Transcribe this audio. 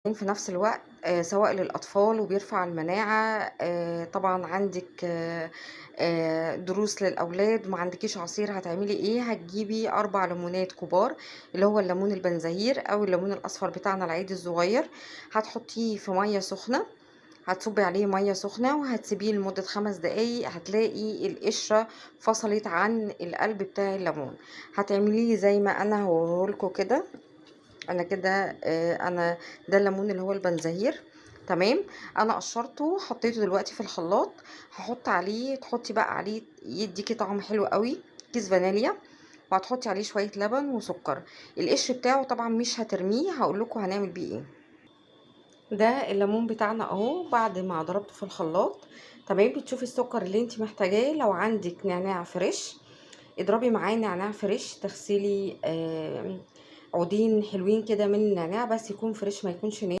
في نفس الوقت سواء للأطفال وبيرفع المناعة. طبعًا عندِك دروس للأولاد وما عندكيش عصير، هتعملي إيه؟ هتجيبي 4 ليمونات كبار، اللي هو الليمون البنزهير أو الليمون الأصفر بتاعنا العادي الصغير، هتحطيه في مَيّة سخنة، هتصُبّي عليه مَيّة سخنة وهتسيبيه لمدة 5 دقايق، هتلاقي القشرة فصلت عن القلب بتاع الليمون. هتعمليه زي ما أنا هاوريه لكم كده. أنا كده أنا ده الليمون اللي هو البنزهير، تمام. أنا قشّرته حطيته دلوقتي في الخلاط، هاحط عليه تحطي بقى عليه يدّيكِ طعم حلو أوي، كيس فانيليا، وهتحطي عليه شوية لبن وسكر. القشر بتاعه طبعًا مش هترميه، هاقول لكم هنعمل بيه إيه. ده الليمون بتاعنا أهو بعد ما ضربته في الخلاط، تمام. بتشوفي السكر اللي أنتِ محتاجاه، لو عندِك نعناع فريش اضربي معاه نعناع فريش، تغسلي عودين حلوين كده من النعناع، بس يكون فريش ما يكونش